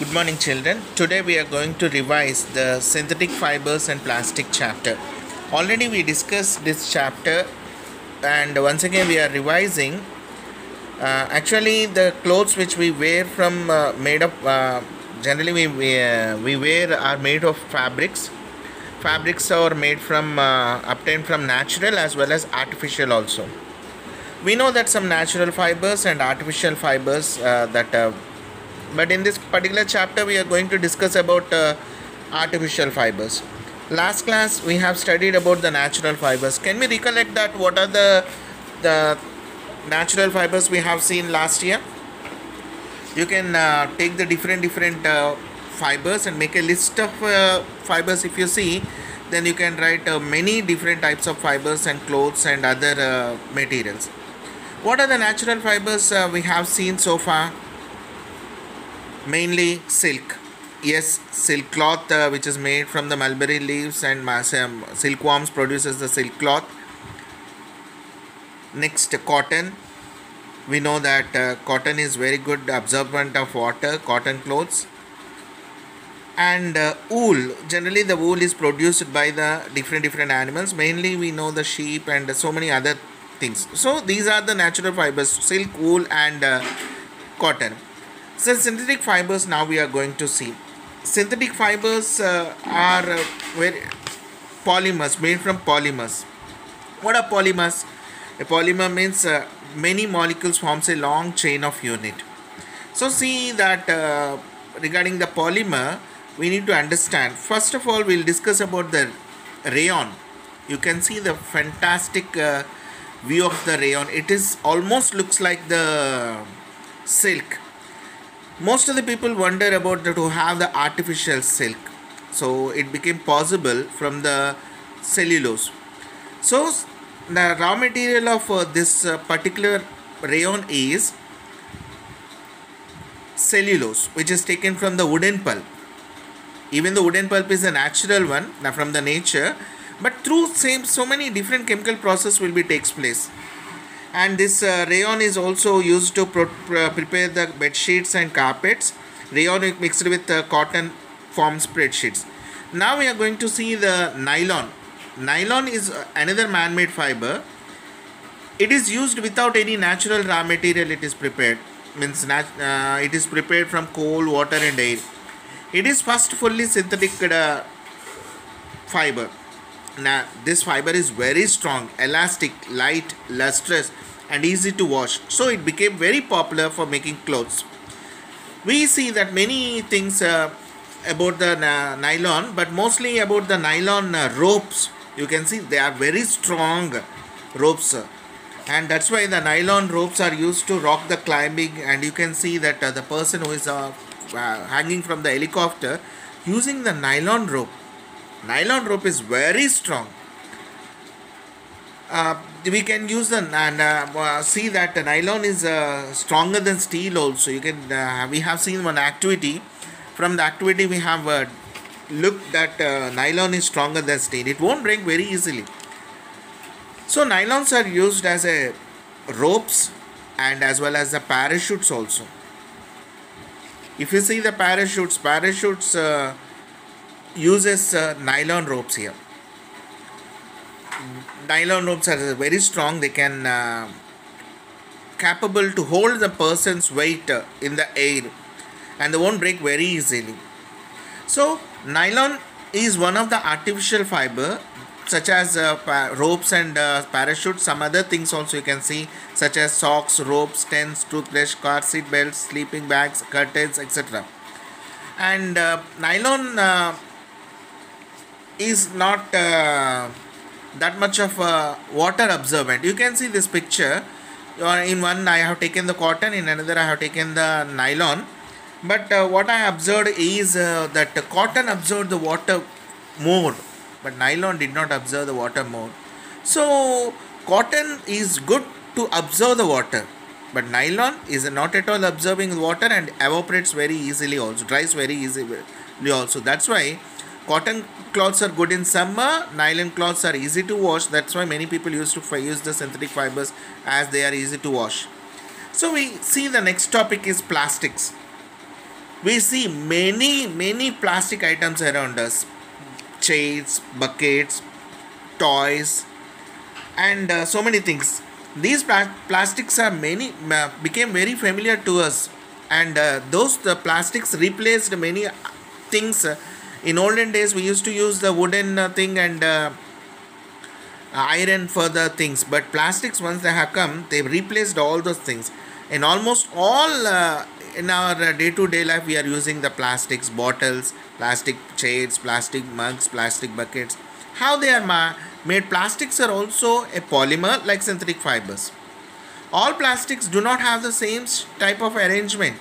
Good morning, children. Today we are going to revise the synthetic fibers and plastic chapter. Already we discussed this chapter, and once again we are revising. Actually, the clothes which we wear from made of generally we wear are made of fabrics. Fabrics are made from obtained from natural as well as artificial also. We know that some natural fibers and artificial fibers but in this particular chapter we are going to discuss about artificial fibers. Last class we have studied about the natural fibers. Can we recollect that what are the natural fibers we have seen last year? You can take the different fibers and make a list of fibers. If you see, then you can write many different types of fibers and clothes and other materials. What are the natural fibers we have seen so far? Mainly silk. Yes, silk cloth which is made from the mulberry leaves and silkworms produces the silk cloth. Next, cotton. We know that cotton is very good absorbent of water, cotton clothes. And wool. Generally the wool is produced by the different animals. Mainly we know the sheep and so many other things. So these are the natural fibers: silk, wool and cotton. So synthetic fibers now we are going to see. Synthetic fibers are very polymers, made from polymers. What are polymers? A polymer means many molecules forms a long chain of unit. So see that regarding the polymer, we need to understand. First of all, we'll discuss about the rayon. You can see the fantastic view of the rayon. It is almost looks like the silk. Most of the people wonder about to have the artificial silk. So it became possible from the cellulose. So the raw material of this particular rayon is cellulose, which is taken from the wooden pulp. Even the wooden pulp is a natural one from the nature, but through so many different chemical process will be takes place. And this rayon is also used to prepare the bed sheets and carpets. Rayon is mixed with cotton forms spread sheets. Now we are going to see the nylon. Nylon is another man-made fiber. It is used without any natural raw material. It is prepared. It is prepared from coal, water and air. It is first fully synthetic fiber. Now this fiber is very strong, elastic, light, lustrous and easy to wash. So it became very popular for making clothes. We see that many things about the nylon, but mostly about the nylon ropes. You can see they are very strong ropes. And that's why the nylon ropes are used to rock the climbing. And you can see that the person who is hanging from the helicopter using the nylon rope. Nylon rope is very strong. We can use the and see that the nylon is stronger than steel also. You can we have seen one activity. From the activity we have looked that nylon is stronger than steel. It won't break very easily. So nylons are used as a ropes and as well as the parachutes also. If you see the parachutes uses nylon ropes here. Nylon ropes are very strong. They can capable to hold the person's weight in the air and they won't break very easily. So nylon is one of the artificial fiber such as ropes and parachutes. Some other things also you can see such as socks, ropes, tents, toothbrush, car seat belts, sleeping bags, curtains, etc. And nylon is not that much of water absorbent. You can see this picture. In one I have taken the cotton, in another I have taken the nylon. But what I observed is that cotton absorbed the water more, but nylon did not absorb the water more. So cotton is good to absorb the water, but nylon is not at all absorbing water and evaporates very easily also, dries very easily also. That's why cotton cloths are good in summer, nylon cloths are easy to wash. That's why many people used to use the synthetic fibers as they are easy to wash. So we see the next topic is plastics. We see many plastic items around us: chairs, buckets, toys, and so many things. These plastics are many became very familiar to us, and those the plastics replaced many things. In olden days, we used to use the wooden thing and iron for the things, but plastics, once they have come, they've replaced all those things. In almost all in our day-to-day life, we are using the plastics: bottles, plastic chairs, plastic mugs, plastic buckets. How they are made? Plastics are also a polymer like synthetic fibers. All plastics do not have the same type of arrangement.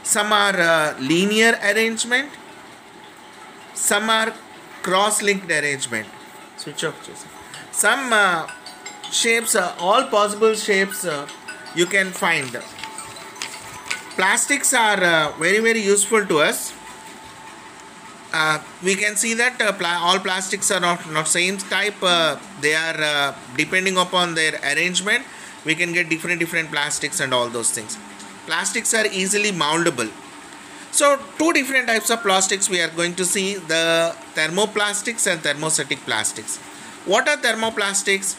Some are linear arrangement, some are cross-linked arrangement. Switch off, Jason. Some shapes, all possible shapes you can find. Plastics are very useful to us. We can see that all plastics are not same type. They are depending upon their arrangement. We can get different plastics and all those things. Plastics are easily moldable. So two different types of plastics we are going to see: the thermoplastics and thermostatic plastics. What are thermoplastics?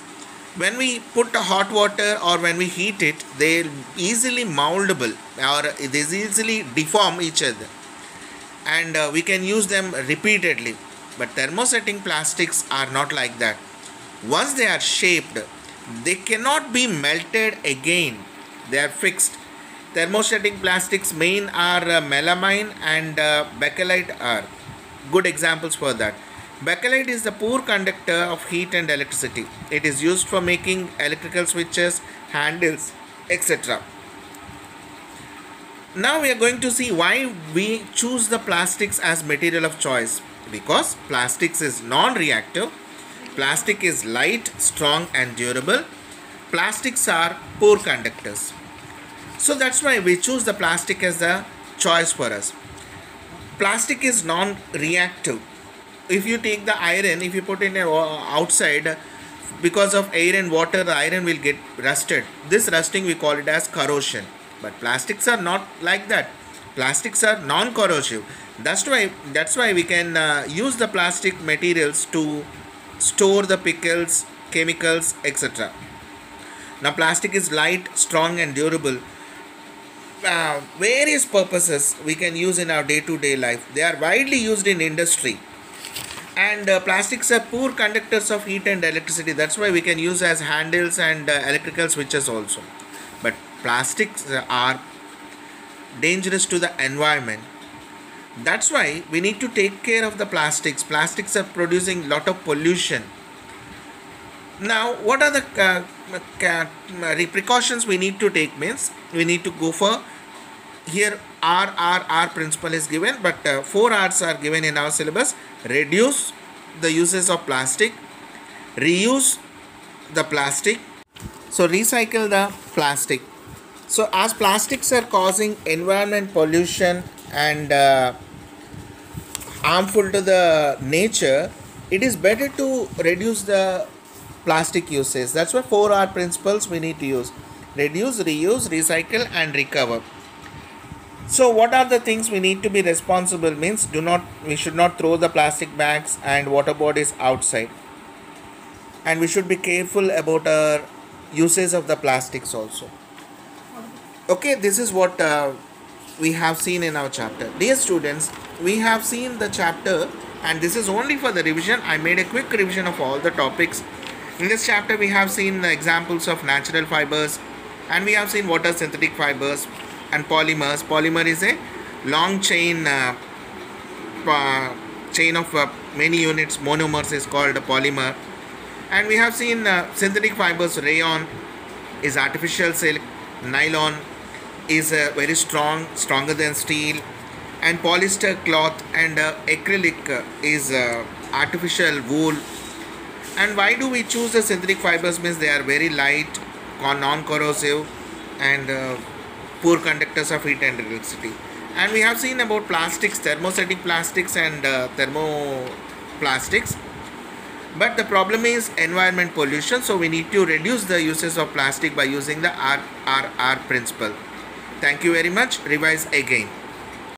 When we put hot water or when we heat it, they are easily moldable, or they easily deform each other, and we can use them repeatedly. But thermostatic plastics are not like that. Once they are shaped, they cannot be melted again. They are fixed. Thermostatic plastics main are melamine and bakelite are good examples for that. Bakelite is the poor conductor of heat and electricity. It is used for making electrical switches, handles, etc. Now we are going to see why we choose the plastics as material of choice. Because plastics is non-reactive, plastic is light, strong and durable. Plastics are poor conductors. So that's why we choose the plastic as a choice for us. Plastic is non-reactive. If you take the iron, if you put it outside, because of air and water, the iron will get rusted. This rusting we call it as corrosion. But plastics are not like that. Plastics are non-corrosive. That's why we can use the plastic materials to store the pickles, chemicals, etc. Now plastic is light, strong and durable. Various purposes we can use in our day-to-day life. They are widely used in industry. And plastics are poor conductors of heat and electricity. That's why we can use as handles and electrical switches also. But plastics are dangerous to the environment. That's why we need to take care of the plastics. Plastics are producing lot of pollution. Now, what are the precautions we need to take? Means we need to go for, here R principle is given, but 4 R's are given in our syllabus. Reduce the uses of plastic, reuse the plastic, so recycle the plastic. So as plastics are causing environment pollution and harmful to the nature, it is better to reduce the plastic usage. That's why 4R principles we need to use: reduce, reuse, recycle and recover. So what are the things we need to be responsible? Means we should not throw the plastic bags and water bodies outside, and we should be careful about our uses of the plastics also. Okay, this is what we have seen in our chapter. Dear students, we have seen the chapter, and this is only for the revision. I made a quick revision of all the topics. In this chapter we have seen the examples of natural fibers, and we have seen what are synthetic fibers and polymers. Polymer is a long chain of many units. Monomers is called a polymer. And we have seen synthetic fibers. Rayon is artificial silk, nylon is very stronger than steel, and polyester cloth and acrylic is artificial wool. And why do we choose the synthetic fibers? Means they are very light, non-corrosive and poor conductors of heat and electricity. And we have seen about plastics, thermostatic plastics and thermoplastics. But the problem is environment pollution, so we need to reduce the uses of plastic by using the RRR principle. Thank you very much. Revise again.